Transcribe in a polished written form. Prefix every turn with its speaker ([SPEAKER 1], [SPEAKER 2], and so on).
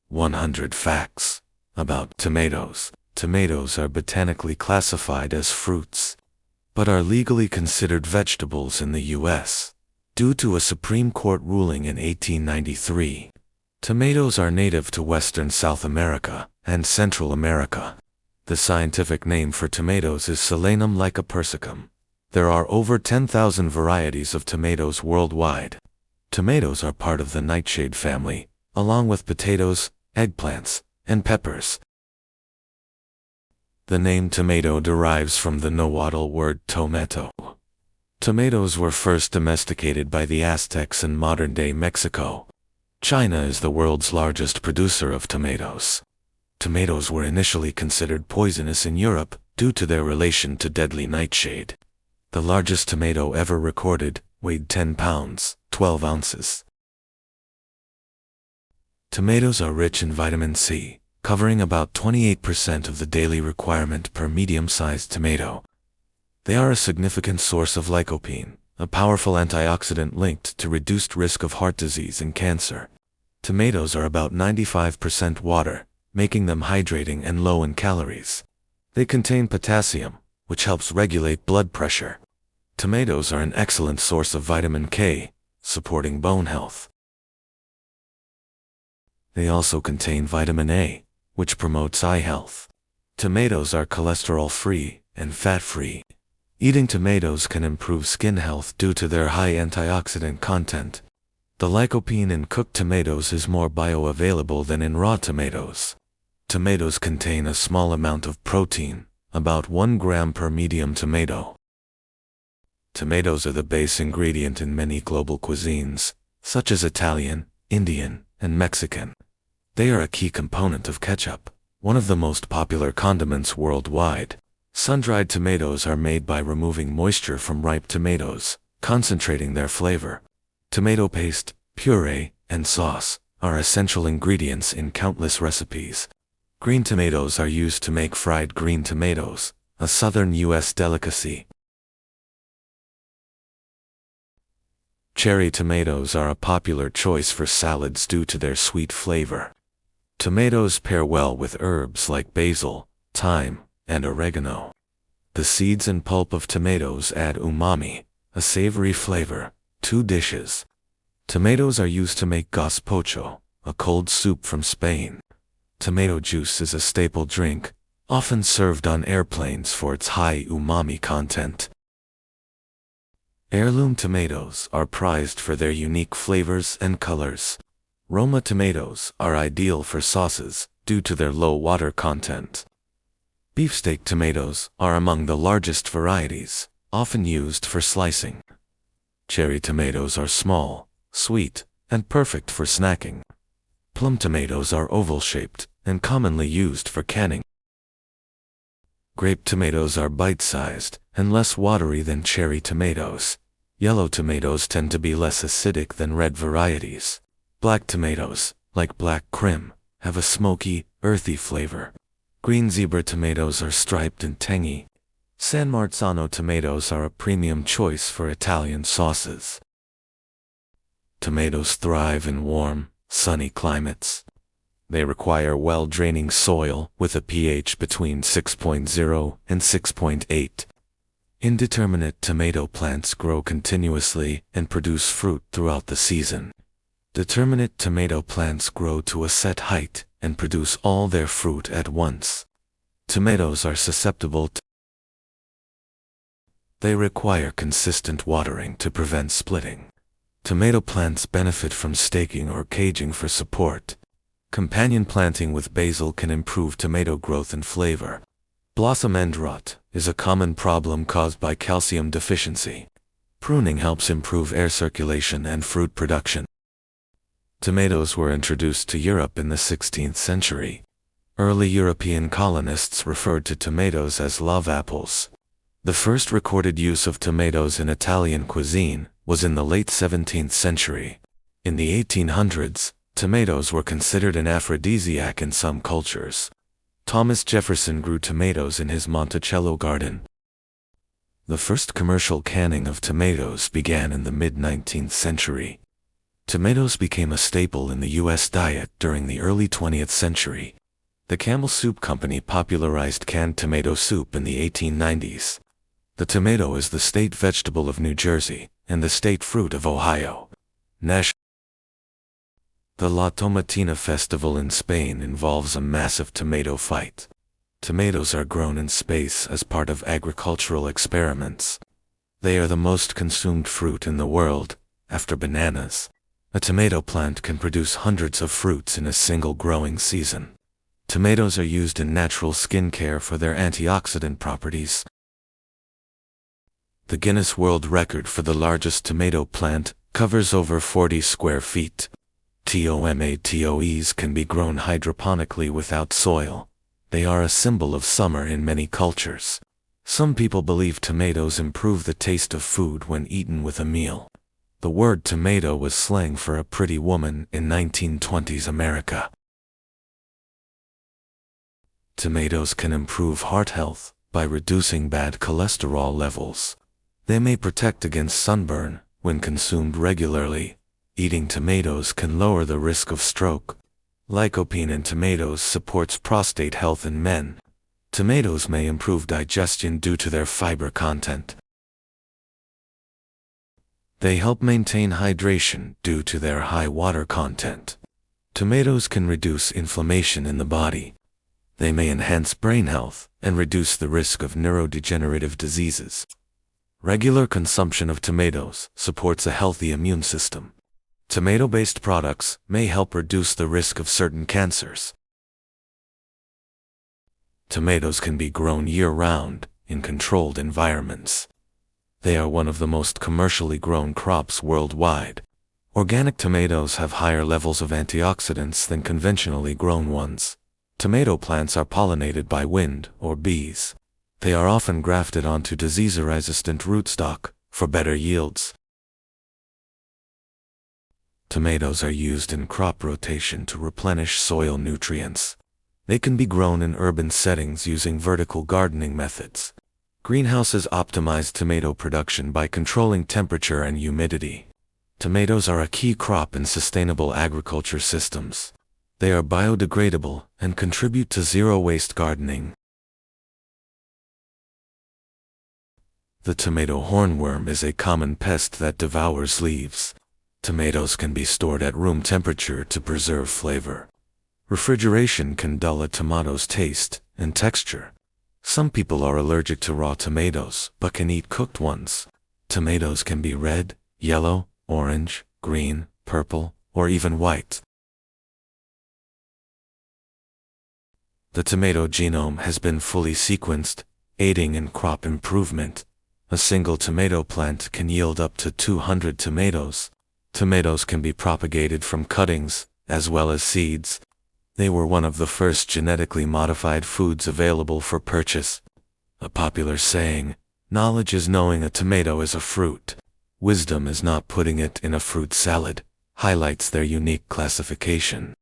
[SPEAKER 1] 100 Facts about tomatoes. Tomatoes are botanically classified as fruits, but are legally considered vegetables in the U.S. due to a Supreme Court ruling in 1893. Tomatoes are native to western South America and Central America. The scientific name for tomatoes is Solanum lycopersicum. There are over 10,000 varieties of tomatoes worldwide. Tomatoes are part of the nightshade family, along with potatoes, eggplants, and peppers. The name tomato derives from the Nahuatl word tomato. Tomatoes were first domesticated by the Aztecs in modern-day Mexico. China is the world's largest producer of tomatoes. Tomatoes were initially considered poisonous in Europe due to their relation to deadly nightshade. The largest tomato ever recorded weighed 10 pounds, 12 ounces. Tomatoes are rich in vitamin C, covering about 28% of the daily requirement per medium-sized tomato. They are a significant source of lycopene, a powerful antioxidant linked to reduced risk of heart disease and cancer. Tomatoes are about 95% water, making them hydrating and low in calories. They contain potassium, which helps regulate blood pressure. Tomatoes are an excellent source of vitamin K, supporting bone health. They also contain vitamin A, which promotes eye health. Tomatoes are cholesterol-free and fat-free. Eating tomatoes can improve skin health due to their high antioxidant content. The lycopene in cooked tomatoes is more bioavailable than in raw tomatoes. Tomatoes contain a small amount of protein, about 1 gram per medium tomato. Tomatoes are the base ingredient in many global cuisines, such as Italian, Indian, and Mexican. They are a key component of ketchup, one of the most popular condiments worldwide. Sun-dried tomatoes are made by removing moisture from ripe tomatoes, concentrating their flavor. Tomato paste, puree, and sauce are essential ingredients in countless recipes. Green tomatoes are used to make fried green tomatoes, a southern U.S. delicacy. Cherry tomatoes are a popular choice for salads due to their sweet flavor. Tomatoes pair well with herbs like basil, thyme, and oregano. The seeds and pulp of tomatoes add umami, a savory flavor, to dishes. Tomatoes are used to make gazpacho, a cold soup from Spain. Tomato juice is a staple drink, often served on airplanes for its high umami content. Heirloom tomatoes are prized for their unique flavors and colors. Roma tomatoes are ideal for sauces due to their low water content. Beefsteak tomatoes are among the largest varieties, often used for slicing. Cherry tomatoes are small, sweet, and perfect for snacking. Plum tomatoes are oval-shaped and commonly used for canning. Grape tomatoes are bite-sized and less watery than cherry tomatoes. Yellow tomatoes tend to be less acidic than red varieties. Black tomatoes, like black Krim, have a smoky, earthy flavor. Green zebra tomatoes are striped and tangy. San Marzano tomatoes are a premium choice for Italian sauces. Tomatoes thrive in warm, sunny climates. They require well-draining soil with a pH between 6.0 and 6.8. Indeterminate tomato plants grow continuously and produce fruit throughout the season. Determinate tomato plants grow to a set height and produce all their fruit at once. Tomatoes are susceptible to. They require consistent watering to prevent splitting. Tomato plants benefit from staking or caging for support. Companion planting with basil can improve tomato growth and flavor. Blossom end rot is a common problem caused by calcium deficiency. Pruning helps improve air circulation and fruit production. Tomatoes were introduced to Europe in the 16th century. Early European colonists referred to tomatoes as love apples. The first recorded use of tomatoes in Italian cuisine was in the late 17th century. In the 1800s, tomatoes were considered an aphrodisiac in some cultures. Thomas Jefferson grew tomatoes in his Monticello garden. The first commercial canning of tomatoes began in the mid-19th century. Tomatoes became a staple in the U.S. diet during the early 20th century. The Campbell Soup Company popularized canned tomato soup in the 1890s. The tomato is the state vegetable of New Jersey and the state fruit of Ohio. The La Tomatina festival in Spain involves a massive tomato fight. Tomatoes are grown in space as part of agricultural experiments. They are the most consumed fruit in the world, after bananas. A tomato plant can produce hundreds of fruits in a single growing season. Tomatoes are used in natural skincare for their antioxidant properties. The Guinness World Record for the largest tomato plant covers over 40 square feet. Tomatoes can be grown hydroponically without soil. They are a symbol of summer in many cultures. Some people believe tomatoes improve the taste of food when eaten with a meal. The word tomato was slang for a pretty woman in 1920s America. Tomatoes can improve heart health by reducing bad cholesterol levels. They may protect against sunburn when consumed regularly. Eating tomatoes can lower the risk of stroke. Lycopene in tomatoes supports prostate health in men. Tomatoes may improve digestion due to their fiber content. They help maintain hydration due to their high water content. Tomatoes can reduce inflammation in the body. They may enhance brain health and reduce the risk of neurodegenerative diseases. Regular consumption of tomatoes supports a healthy immune system. Tomato-based products may help reduce the risk of certain cancers. Tomatoes can be grown year-round in controlled environments. They are one of the most commercially grown crops worldwide. Organic tomatoes have higher levels of antioxidants than conventionally grown ones. Tomato plants are pollinated by wind or bees. They are often grafted onto disease-resistant rootstock for better yields. Tomatoes are used in crop rotation to replenish soil nutrients. They can be grown in urban settings using vertical gardening methods. Greenhouses optimize tomato production by controlling temperature and humidity. Tomatoes are a key crop in sustainable agriculture systems. They are biodegradable and contribute to zero-waste gardening. The tomato hornworm is a common pest that devours leaves. Tomatoes can be stored at room temperature to preserve flavor. Refrigeration can dull a tomato's taste and texture. Some people are allergic to raw tomatoes but can eat cooked ones. Tomatoes can be red, yellow, orange, green, purple, or even white. The tomato genome has been fully sequenced, aiding in crop improvement. A single tomato plant can yield up to 200 tomatoes. Tomatoes can be propagated from cuttings, as well as seeds. They were one of the first genetically modified foods available for purchase. A popular saying, "Knowledge is knowing a tomato is a fruit. Wisdom is not putting it in a fruit salad," highlights their unique classification.